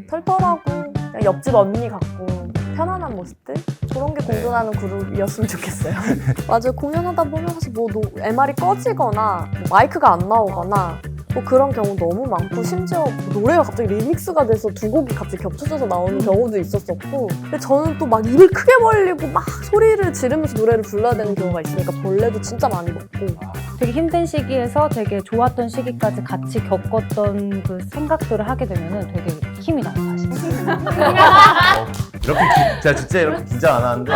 털털하고 그냥 옆집 언니 같고 편안한 모습들? 저런 게 공존하는 그룹이었으면 좋겠어요. 맞아요. 공연하다 보면 사실 뭐 MR이 꺼지거나 뭐 마이크가 안 나오거나 뭐 그런 경우 너무 많고, 심지어 노래가 갑자기 리믹스가 돼서 두 곡이 갑자기 겹쳐져서 나오는 경우도 있었었고, 근데 저는 또 막 입을 크게 벌리고 막 소리를 지르면서 노래를 불러야 되는 경우가 있으니까 벌레도 진짜 많이 먹고. 되게 힘든 시기에서 되게 좋았던 시기까지 같이 겪었던 그 생각들을 하게 되면은 되게 힘이 나요, 사실. 이렇게 진짜 이렇게 긴장 안 하는데.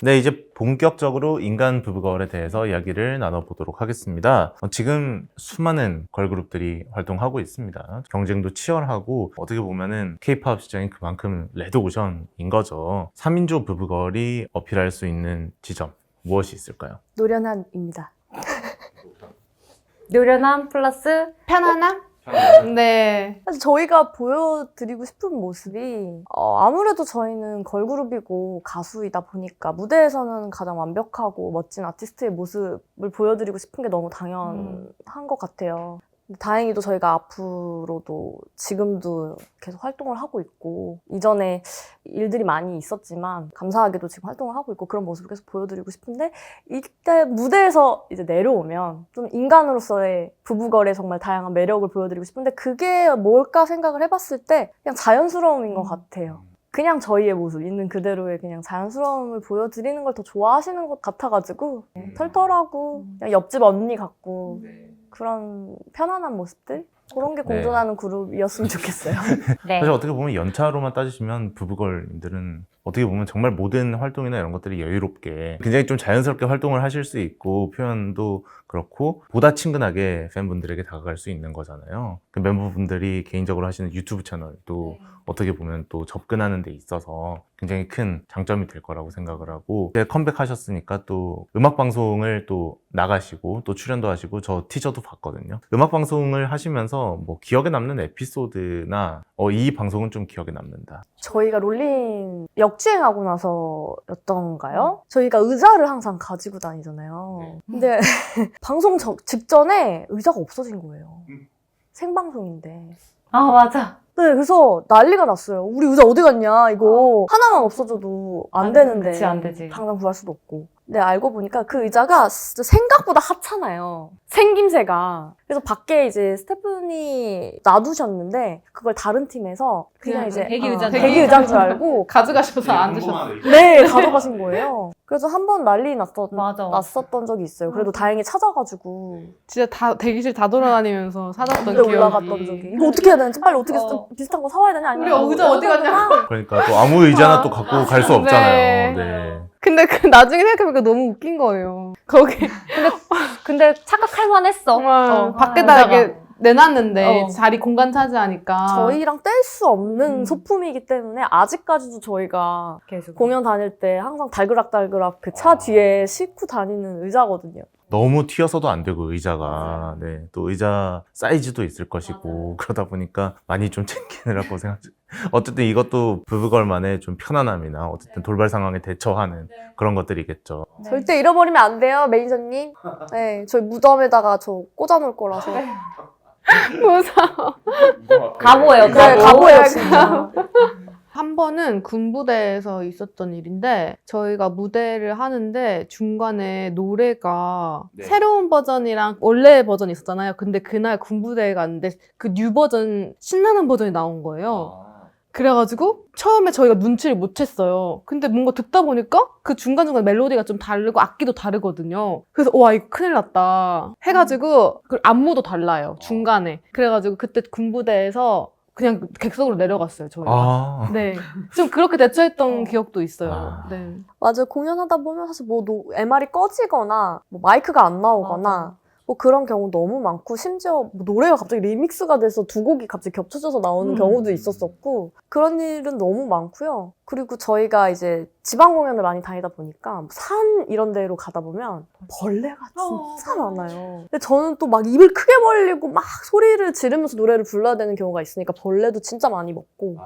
네, 이제 본격적으로 인간 부부걸에 대해서 이야기를 나눠보도록 하겠습니다. 지금 수많은 걸그룹들이 활동하고 있습니다. 경쟁도 치열하고 어떻게 보면은 K-팝 시장이 그만큼 레드오션인 거죠. 3인조 부부걸이 어필할 수 있는 지점 무엇이 있을까요? 노련함입니다. 노련함 플러스 편안함? 네. 사실 저희가 보여드리고 싶은 모습이 아무래도 저희는 걸그룹이고 가수이다 보니까 무대에서는 가장 완벽하고 멋진 아티스트의 모습을 보여드리고 싶은 게 너무 당연한 것 같아요. 다행히도 저희가 앞으로도 지금도 계속 활동을 하고 있고, 이전에 일들이 많이 있었지만 감사하게도 지금 활동을 하고 있고, 그런 모습을 계속 보여드리고 싶은데, 이때 무대에서 이제 내려오면 좀 인간으로서의 부부걸의 정말 다양한 매력을 보여드리고 싶은데, 그게 뭘까 생각을 해봤을 때 그냥 자연스러움인 것 같아요. 그냥 저희의 모습, 있는 그대로의 그냥 자연스러움을 보여드리는 걸 더 좋아하시는 것 같아가지고, 털털하고 그냥 옆집 언니 같고 그런 편안한 모습들? 그런 게 공존하는 그룹이었으면 좋겠어요. 네. 사실 어떻게 보면 연차로만 따지시면 부부걸님들은 어떻게 보면 정말 모든 활동이나 이런 것들이 여유롭게 굉장히 좀 자연스럽게 활동을 하실 수 있고, 표현도 그렇고 보다 친근하게 팬분들에게 다가갈 수 있는 거잖아요. 그 멤버분들이 개인적으로 하시는 유튜브 채널도 어떻게 보면 또 접근하는 데 있어서 굉장히 큰 장점이 될 거라고 생각을 하고, 이제 컴백하셨으니까 또 음악방송을 또 나가시고 또 출연도 하시고, 저 티저도 봤거든요. 음악방송을 하시면서 뭐 기억에 남는 에피소드나 이 방송은 좀 기억에 남는다. 저희가 롤링 역주행하고 나서였던가요? 저희가 의자를 항상 가지고 다니잖아요. 근데 방송 직전에 의자가 없어진 거예요. 생방송인데. 아, 맞아. 네, 그래서 난리가 났어요. 우리 의자 어디 갔냐, 이거. 하나만 없어져도 안 되는데. 그치, 안 되지. 당장 구할 수도 없고. 근데 알고 보니까 그 의자가 진짜 생각보다 하찮아요. 생김새가. 그래서 밖에 이제 스태프분이 놔두셨는데, 그걸 다른 팀에서 그냥 이제 대기 의자인 대기 의자인 줄 알고 가져가셔서 앉으셨어요. 네, 가져가신 거예요. 그래서 한 번 난리 맞아. 났었던 적이 있어요. 그래도 다행히 찾아가지고 진짜 다 대기실 다 돌아다니면서 사놨던 무대 기억이. 올라갔던 적이. 이거 어떻게 해야 되는지, 빨리 어떻게 좀 비슷한 거 사와야 되냐? 아니면 우리 의자 어디 갔냐? 그러니까 또 아무 의자나 또 갖고 갈 수 없잖아요. 네. 근데 나중에 생각해보니까 너무 웃긴 거예요. 거기 근데 착각할 만했어. 정말 밖에다 의자가. 이렇게 내놨는데 어. 자리 공간 차지하니까. 저희랑 뗄 수 없는 소품이기 때문에 아직까지도 저희가 계속. 공연 다닐 때 항상 달그락달그락 그 차 뒤에 싣고 다니는 의자거든요. 너무 튀어서도 안 되고, 의자가. 네. 또 의자 사이즈도 있을 것이고, 그러다 보니까 많이 좀 챙기느라고 생각해요. 어쨌든 이것도 부부걸만의 좀 편안함이나 어쨌든 돌발 상황에 대처하는 그런 것들이겠죠. 절대 잃어버리면 안 돼요, 매니저님. 네, 저희 무덤에다가 저 꽂아놓을 거라서. 무서워. 가보예요. 네, 가보예요, 진짜. 한 번은 군부대에서 있었던 일인데, 저희가 무대를 하는데 중간에 노래가 새로운 버전이랑 원래 버전이 있었잖아요. 근데 그날 군부대에 갔는데 그 뉴 버전, 신나는 버전이 나온 거예요. 그래가지고 처음에 저희가 눈치를 못 챘어요. 근데 뭔가 듣다 보니까 그 중간중간 멜로디가 좀 다르고 악기도 다르거든요. 그래서 와, 이거 큰일 났다 해가지고, 그 안무도 달라요, 중간에. 그래가지고 그때 군부대에서 그냥 객석으로 내려갔어요, 저희가. 네. 좀 그렇게 대처했던 기억도 있어요. 네. 맞아요. 공연하다 보면 사실 뭐 MR이 꺼지거나 뭐 마이크가 안 나오거나 뭐 그런 경우 너무 많고, 심지어 뭐 노래가 갑자기 리믹스가 돼서 두 곡이 갑자기 겹쳐져서 나오는 경우도 있었었고, 그런 일은 너무 많고요. 그리고 저희가 이제 지방 공연을 많이 다니다 보니까 산 이런 데로 가다 보면 벌레가 진짜 많아요. 근데 저는 또 막 입을 크게 벌리고 막 소리를 지르면서 노래를 불러야 되는 경우가 있으니까 벌레도 진짜 많이 먹고.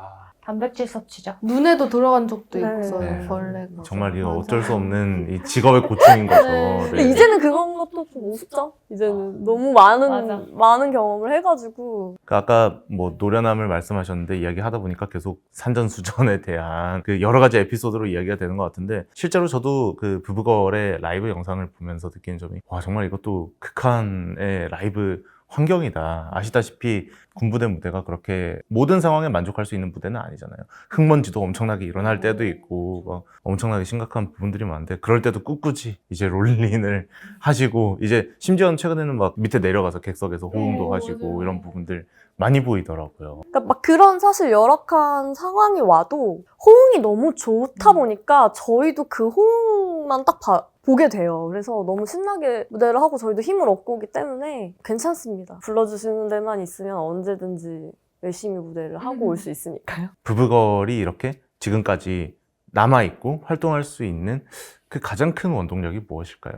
단백질 섭취죠. 눈에도 들어간 적도 네. 있어요. 네. 벌레가. 정말 이거 맞아. 어쩔 수 없는 이 직업의 고충인 거죠. 네. 근데 네. 이제는 그런 것도 좀 우습죠? 이제는 너무 맞아. 많은 경험을 해가지고. 그러니까 아까 뭐 노련함을 말씀하셨는데 이야기하다 보니까 계속 산전수전에 대한 그 여러 가지 에피소드로 이야기가 되는 것 같은데 실제로 저도 그 부부걸의 라이브 영상을 보면서 느낀 점이 와 정말 이것도 극한의 라이브 환경이다. 아시다시피 군부대 무대가 그렇게 모든 상황에 만족할 수 있는 무대는 아니잖아요. 흙먼지도 엄청나게 일어날 때도 있고 막 엄청나게 심각한 부분들이 많은데 그럴 때도 꿋꿋이 이제 롤링을 하시고 이제 심지어는 최근에는 막 밑에 내려가서 객석에서 호응도 하시고 맞아요. 이런 부분들 많이 보이더라고요. 그러니까 막 그런 사실 열악한 상황이 와도 호응이 너무 좋다 보니까 저희도 그 호응만 딱 보게 돼요. 그래서 너무 신나게 무대를 하고 저희도 힘을 얻고 오기 때문에 괜찮습니다. 불러주시는 데만 있으면 언제든지 열심히 무대를 하고 올 수 있으니까요. 부부걸이 이렇게 지금까지 남아있고 활동할 수 있는 그 가장 큰 원동력이 무엇일까요?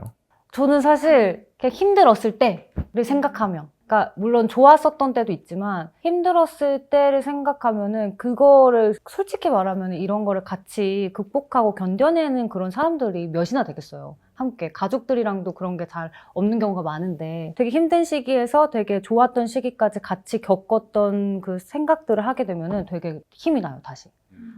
저는 사실 그냥 힘들었을 때를 생각하면, 그러니까 물론 좋았었던 때도 있지만 힘들었을 때를 생각하면은 그거를 솔직히 말하면 이런 거를 같이 극복하고 견뎌내는 그런 사람들이 몇이나 되겠어요. 함께 가족들이랑도 그런 게 잘 없는 경우가 많은데 되게 힘든 시기에서 되게 좋았던 시기까지 같이 겪었던 그 생각들을 하게 되면은 되게 힘이 나요. 다시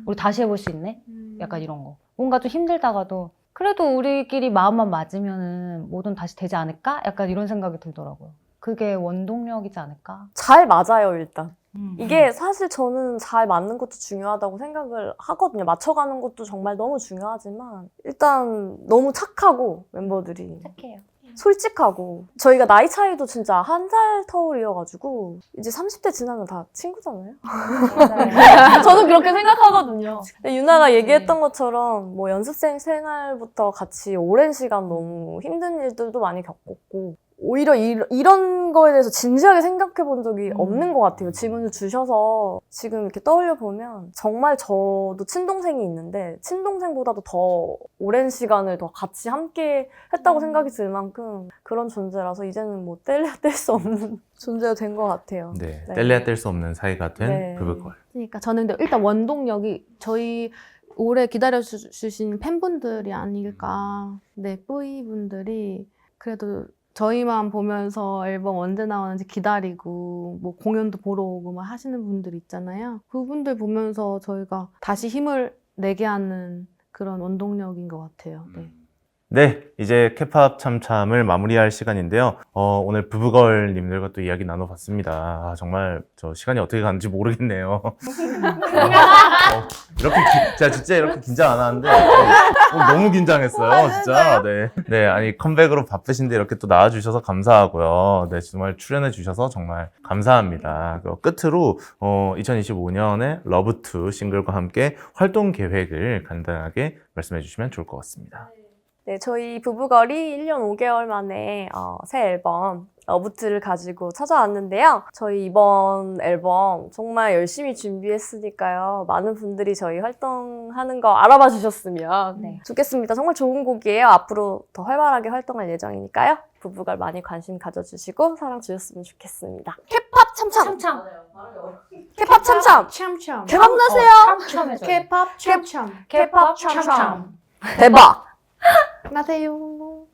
우리 다시 해볼 수 있네? 약간 이런 거. 뭔가 좀 힘들다가도 그래도 우리끼리 마음만 맞으면은 뭐든 다시 되지 않을까? 약간 이런 생각이 들더라고요. 그게 원동력이지 않을까? 잘 맞아요, 일단. 음. 이게 사실 저는 잘 맞는 것도 중요하다고 생각을 하거든요. 맞춰가는 것도 정말 너무 중요하지만 일단 너무 착하고 멤버들이 착해요. 솔직하고 저희가 나이 차이도 진짜 한 살 터울이어가지고 이제 30대 지나면 다 친구잖아요. 저는 그렇게 생각하거든요. 근데 유나가 얘기했던 것처럼 뭐 연습생 생활부터 같이 오랜 시간 너무 힘든 일들도 많이 겪었고 오히려 이런 거에 대해서 진지하게 생각해 본 적이 없는 것 같아요. 질문을 주셔서 지금 이렇게 떠올려 보면 정말 저도 친동생이 있는데 친동생보다도 더 오랜 시간을 더 같이 함께 했다고 생각이 들 만큼 그런 존재라서 이제는 뭐 뗄래야 뗄 수 없는 존재가 된 것 같아요. 네, 네. 뗄래야 뗄 수 없는 사이가 된 네. 부부걸. 그러니까 저는 근데 일단 원동력이 저희 오래 기다려주신 팬분들이 아닐까. 네, 뿌이 분들이 그래도 저희만 보면서 앨범 언제 나오는지 기다리고 뭐 공연도 보러 오고 막 하시는 분들 있잖아요. 그분들 보면서 저희가 다시 힘을 내게 하는 그런 원동력인 것 같아요. 네. 네, 이제 케팝 참참을 마무리할 시간인데요. 오늘 부부걸님들과 또 이야기 나눠봤습니다. 아, 정말 저 시간이 어떻게 가는지 모르겠네요. 진짜 이렇게 긴장 안 하는데 너무 긴장했어요, 진짜. 네, 네, 아니 컴백으로 바쁘신데 이렇게 또 나와주셔서 감사하고요. 네, 정말 출연해주셔서 정말 감사합니다. 끝으로 2025년에 러브2 싱글과 함께 활동 계획을 간단하게 말씀해주시면 좋을 것 같습니다. 네, 저희 부부걸이 1년 5개월 만에 새 앨범 러브2를 가지고 찾아왔는데요. 저희 이번 앨범 정말 열심히 준비했으니까요. 많은 분들이 저희 활동하는 거 알아봐 주셨으면 네. 좋겠습니다. 정말 좋은 곡이에요. 앞으로 더 활발하게 활동할 예정이니까요. 부부걸 많이 관심 가져주시고 사랑 주셨으면 좋겠습니다. 케팝 참참! 참참. 케팝 참참! 참참. 개밥 나세요! 참참 해줘요. K-pop 참참. 케팝 참참. 참참! 대박! 나세요.